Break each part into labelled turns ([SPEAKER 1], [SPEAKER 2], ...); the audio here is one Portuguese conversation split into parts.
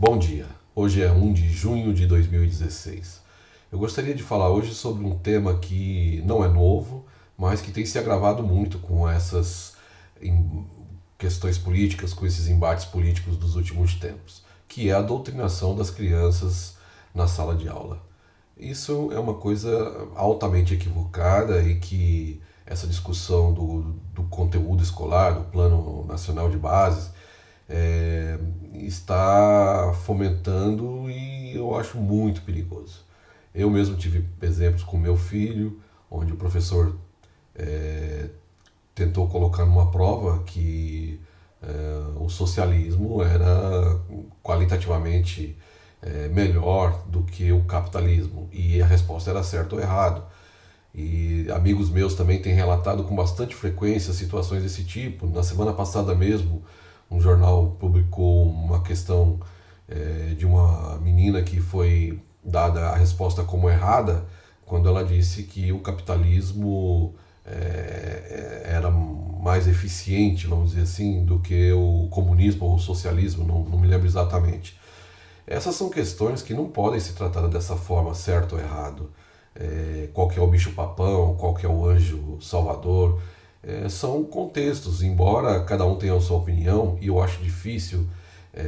[SPEAKER 1] Bom dia, hoje é 1 de junho de 2016. Eu gostaria de falar hoje sobre um tema que não é novo, mas que tem se agravado muito com essas em- questões políticas, com esses embates políticos dos últimos tempos, que é a doutrinação das crianças na sala de aula. Isso é uma coisa altamente equivocada e que essa discussão do conteúdo escolar, do Plano Nacional de Bases, é, está fomentando e eu acho muito perigoso. Eu mesmo tive exemplos com meu filho, onde o professor tentou colocar numa prova que o socialismo era qualitativamente melhor do que o capitalismo e a resposta era certo ou errado. E amigos meus também têm relatado com bastante frequência situações desse tipo. Na semana passada mesmo, um jornal publicou uma questão de uma menina que foi dada a resposta como errada quando ela disse que o capitalismo era mais eficiente, vamos dizer assim, do que o comunismo ou o socialismo, não me lembro exatamente. Essas são questões que não podem ser tratadas dessa forma, certo ou errado. Qual que é o bicho-papão, qual que é o anjo salvador. São contextos, embora cada um tenha a sua opinião, e eu acho difícil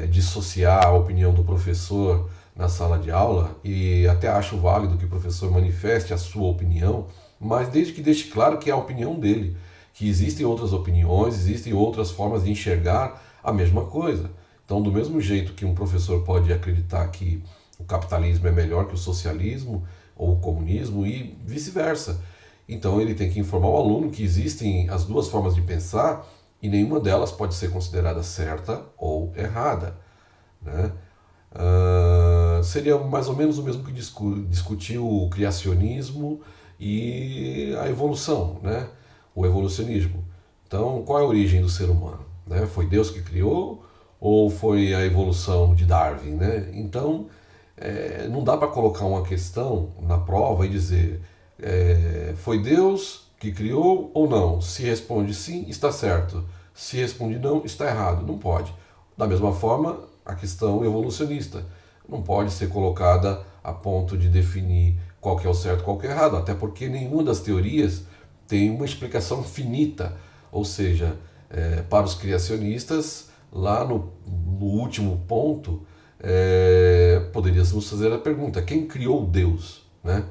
[SPEAKER 1] dissociar a opinião do professor na sala de aula, e até acho válido que o professor manifeste a sua opinião, mas desde que deixe claro que é a opinião dele, que existem outras opiniões, existem outras formas de enxergar a mesma coisa. Então, do mesmo jeito que um professor pode acreditar que o capitalismo é melhor que o socialismo ou o comunismo e vice-versa. Então, ele tem que informar o aluno que existem as duas formas de pensar e nenhuma delas pode ser considerada certa ou errada. Né? Seria mais ou menos o mesmo que discutir o criacionismo e a evolução, né? O evolucionismo. Então, qual é a origem do ser humano? Né? Foi Deus que criou ou foi a evolução de Darwin? Né? Então, não dá para colocar uma questão na prova e dizer foi Deus que criou ou não? Se responde sim, está certo. Se responde não, está errado. Não pode. Da mesma forma, a questão evolucionista não pode ser colocada a ponto de definir qual que é o certo e qual que é o errado, até porque nenhuma das teorias tem uma explicação finita, ou seja, para os criacionistas, lá no último ponto, poderíamos fazer a pergunta: quem criou Deus? Né?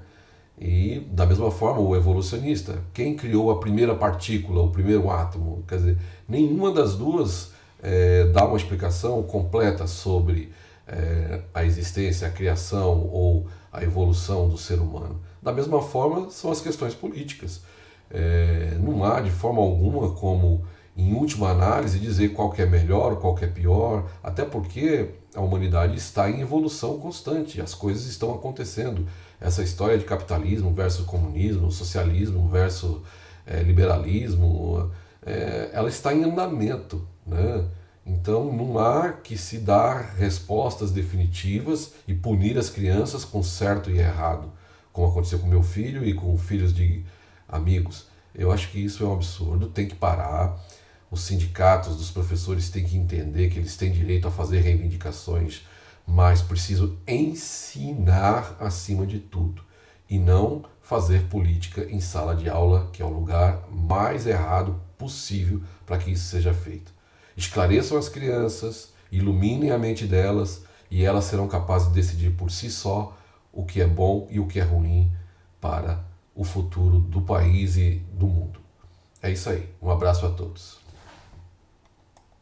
[SPEAKER 1] E, da mesma forma, o evolucionista, quem criou a primeira partícula, o primeiro átomo? Quer dizer, nenhuma das duas dá uma explicação completa sobre a existência, a criação ou a evolução do ser humano. Da mesma forma, são as questões políticas. Não há de forma alguma como, em última análise, dizer qual que é melhor ou qual que é pior, até porque a humanidade está em evolução constante, as coisas estão acontecendo. Essa história de capitalismo versus comunismo, socialismo versus liberalismo, ela está em andamento. Né? Então não há que se dar respostas definitivas e punir as crianças com certo e errado, como aconteceu com meu filho e com filhos de amigos. Eu acho que isso é um absurdo, tem que parar. Os sindicatos dos professores têm que entender que eles têm direito a fazer reivindicações, mas preciso ensinar acima de tudo e não fazer política em sala de aula, que é o lugar mais errado possível para que isso seja feito. Esclareçam as crianças, iluminem a mente delas e elas serão capazes de decidir por si só o que é bom e o que é ruim para o futuro do país e do mundo. É isso aí. Um abraço a todos.